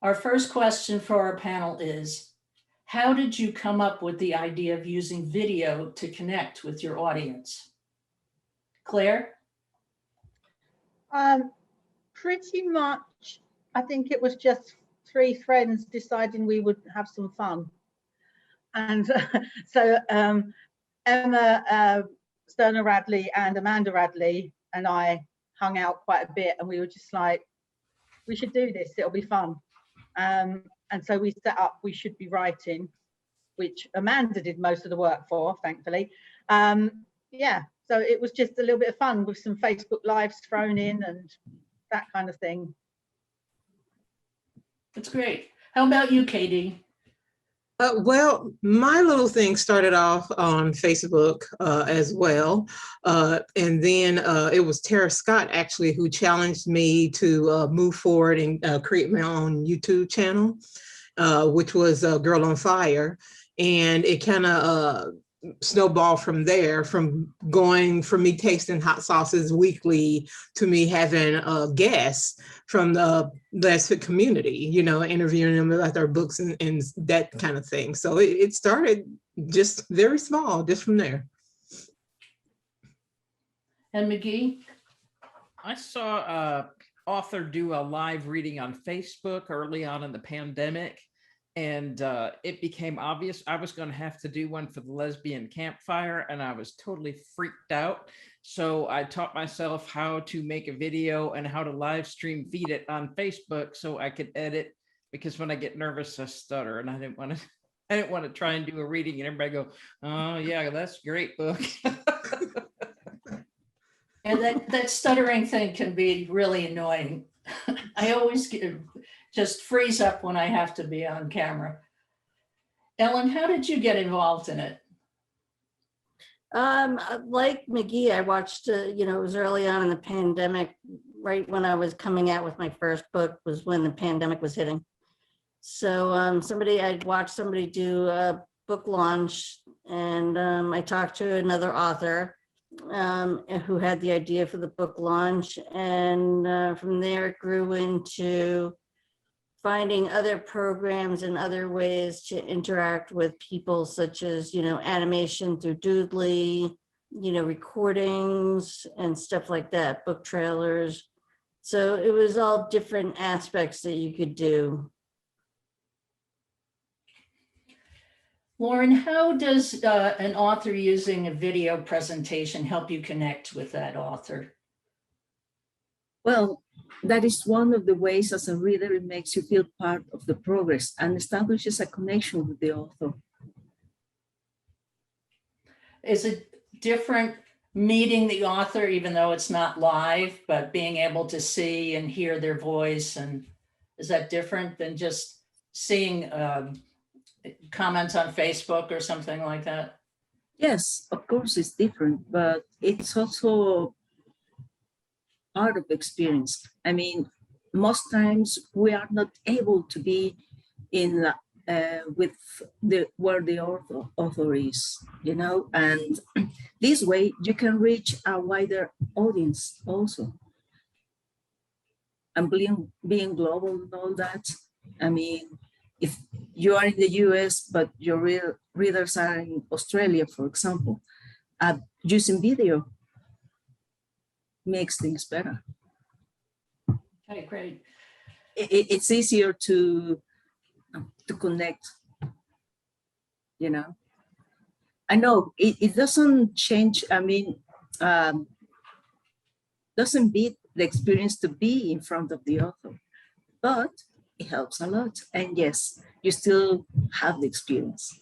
Our first question for our panel is, how did you come up with the idea of using video to connect with your audience? Claire? Pretty much, I think it was just three friends deciding we would have some fun. And so Emma Sterner Radley and Amanda Radley and I hung out quite a bit, and we were just like, we should do this, it'll be fun. And so we set up We Should Be Writing, which Amanda did most of the work for, thankfully. Yeah, so it was just a little bit of fun with some Facebook Lives thrown in and that kind of thing. That's great. How about you, Katie? Well, my little thing started off on Facebook as well. And then it was Tara Scott actually who challenged me to move forward and create my own YouTube channel, which was Girl on Fire. And it kind of snowball from there, from going from me tasting hot sauces weekly to me having guests from the Lesford community, you know, interviewing them about their books and that kind of thing. So it started just very small, just from there. And McGee? I saw an author do a live reading on Facebook early on in the pandemic. And it became obvious I was going to have to do one for the lesbian campfire, and I was totally freaked out. So I taught myself how to make a video and how to live stream feed it on Facebook so I could edit, because when I get nervous, I stutter, and I didn't want to try and do a reading and everybody go, oh yeah, that's a great book. And that stuttering thing can be really annoying. I always just freeze up when I have to be on camera. Ellen, how did you get involved in it? Like McGee, I watched, it was early on in the pandemic, right when I was coming out with my first book was when the pandemic was hitting. So I'd watched somebody do a book launch, and I talked to another author who had the idea for the book launch. And from there it grew into finding other programs and other ways to interact with people, such as, animation through Doodly, recordings and stuff like that, book trailers. So it was all different aspects that you could do. Lauren, how does an author using a video presentation help you connect with that author? Well, that is one of the ways as a reader it makes you feel part of the progress and establishes a connection with the author. Is it different meeting the author, even though it's not live, but being able to see and hear their voice? And is that different than just seeing comments on Facebook or something like that? Yes, of course it's different, but it's also part of the experience. I mean, most times we are not able to be in with where the author is, and this way you can reach a wider audience also. And being global and all that. I mean, if you are in the US, but your readers are in Australia, for example, using video makes things better. Okay, great. It's easier to connect, I know it doesn't change, doesn't beat the experience to be in front of the author, but it helps a lot. And yes, you still have the experience.